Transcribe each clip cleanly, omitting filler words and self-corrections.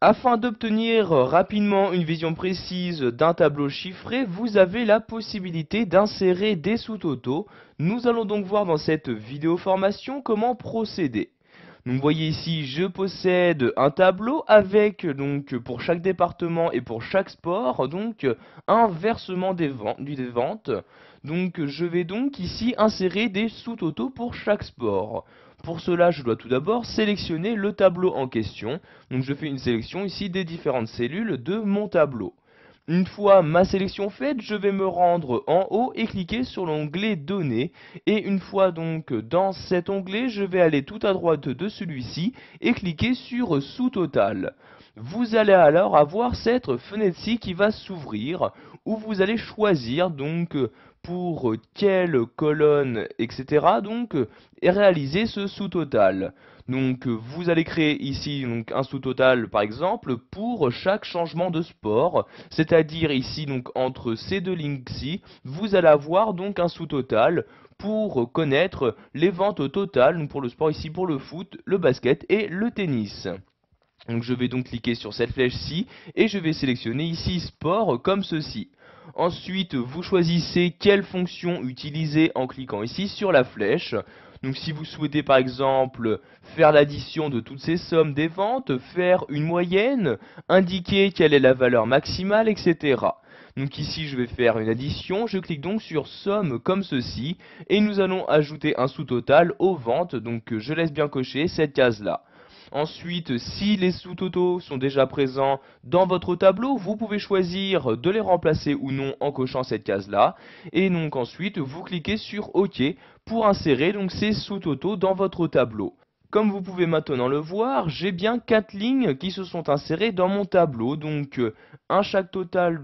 Afin d'obtenir rapidement une vision précise d'un tableau chiffré, vous avez la possibilité d'insérer des sous-totaux. Nous allons donc voir dans cette vidéo formation comment procéder. Donc vous voyez ici, je possède un tableau avec donc pour chaque département et pour chaque sport donc un versement des ventes. Donc je vais donc ici insérer des sous-totaux pour chaque sport. Pour cela, je dois tout d'abord sélectionner le tableau en question. Donc je fais une sélection ici des différentes cellules de mon tableau. Une fois ma sélection faite, je vais me rendre en haut et cliquer sur l'onglet Données. Et une fois donc dans cet onglet, je vais aller tout à droite de celui-ci et cliquer sur Sous-total. Vous allez alors avoir cette fenêtre-ci qui va s'ouvrir où vous allez choisir donc pour quelle colonne, etc. donc et réaliser ce sous-total. Donc vous allez créer ici donc un sous-total par exemple pour chaque changement de sport, c'est-à-dire ici donc entre ces deux lignes-ci, vous allez avoir donc un sous-total pour connaître les ventes totales, donc pour le sport ici pour le foot, le basket et le tennis. Donc je vais donc cliquer sur cette flèche-ci et je vais sélectionner ici sport comme ceci. Ensuite, vous choisissez quelle fonction utiliser en cliquant ici sur la flèche. Donc si vous souhaitez par exemple faire l'addition de toutes ces sommes des ventes, faire une moyenne, indiquer quelle est la valeur maximale, etc. Donc ici je vais faire une addition, je clique donc sur somme comme ceci et nous allons ajouter un sous-total aux ventes, donc je laisse bien cocher cette case-là. Ensuite, si les sous-totaux sont déjà présents dans votre tableau, vous pouvez choisir de les remplacer ou non en cochant cette case-là. Et donc ensuite, vous cliquez sur OK pour insérer donc ces sous-totaux dans votre tableau. Comme vous pouvez maintenant le voir, j'ai bien 4 lignes qui se sont insérées dans mon tableau. Donc un chaque total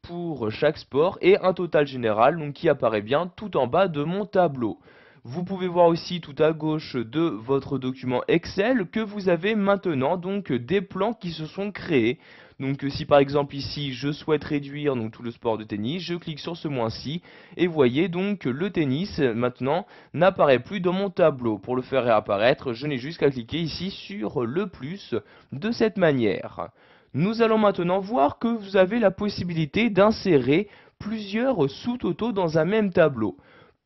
pour chaque sport et un total général donc, qui apparaît bien tout en bas de mon tableau. Vous pouvez voir aussi tout à gauche de votre document Excel que vous avez maintenant donc des plans qui se sont créés. Donc si par exemple ici je souhaite réduire donc tout le sport de tennis, je clique sur ce moins-ci et vous voyez donc le tennis maintenant n'apparaît plus dans mon tableau. Pour le faire réapparaître, je n'ai juste qu'à cliquer ici sur le plus de cette manière. Nous allons maintenant voir que vous avez la possibilité d'insérer plusieurs sous-totaux dans un même tableau.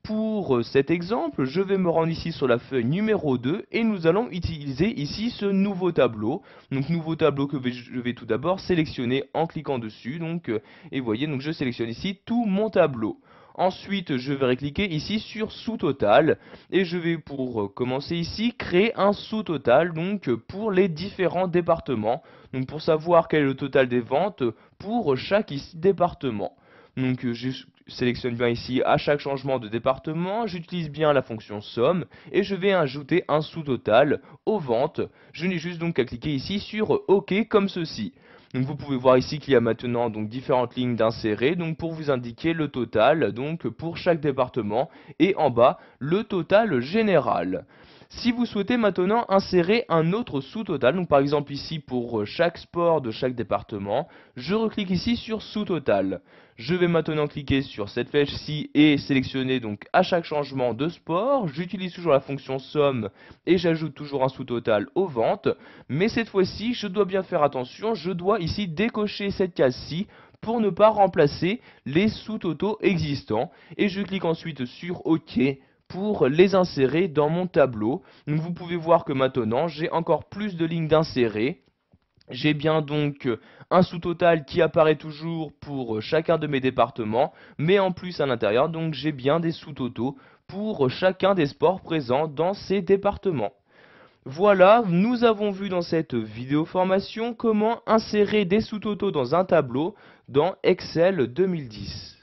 Pour cet exemple, je vais me rendre ici sur la feuille numéro 2 et nous allons utiliser ici ce nouveau tableau. Donc nouveau tableau que je vais tout d'abord sélectionner en cliquant dessus. Et vous voyez, donc je sélectionne ici tout mon tableau. Ensuite, je vais cliquer ici sur sous-total et je vais pour commencer ici créer un sous-total donc pour les différents départements. Donc pour savoir quel est le total des ventes pour chaque département. Donc je sélectionne bien ici à chaque changement de département, j'utilise bien la fonction somme et je vais ajouter un sous-total aux ventes. Je n'ai juste donc qu'à cliquer ici sur OK comme ceci. Donc vous pouvez voir ici qu'il y a maintenant donc différentes lignes d'insérer donc pour vous indiquer le total donc pour chaque département et en bas le total général. Si vous souhaitez maintenant insérer un autre sous-total, donc par exemple ici pour chaque sport de chaque département, je reclique ici sur sous-total. Je vais maintenant cliquer sur cette flèche-ci et sélectionner donc à chaque changement de sport. J'utilise toujours la fonction somme et j'ajoute toujours un sous-total aux ventes. Mais cette fois-ci, je dois bien faire attention, je dois ici décocher cette case-ci pour ne pas remplacer les sous-totaux existants. Et je clique ensuite sur OK pour les insérer dans mon tableau. Donc vous pouvez voir que maintenant j'ai encore plus de lignes d'insérer. J'ai bien donc un sous-total qui apparaît toujours pour chacun de mes départements, mais en plus à l'intérieur, donc j'ai bien des sous-totaux pour chacun des sports présents dans ces départements. Voilà, nous avons vu dans cette vidéo formation comment insérer des sous-totaux dans un tableau dans Excel 2010.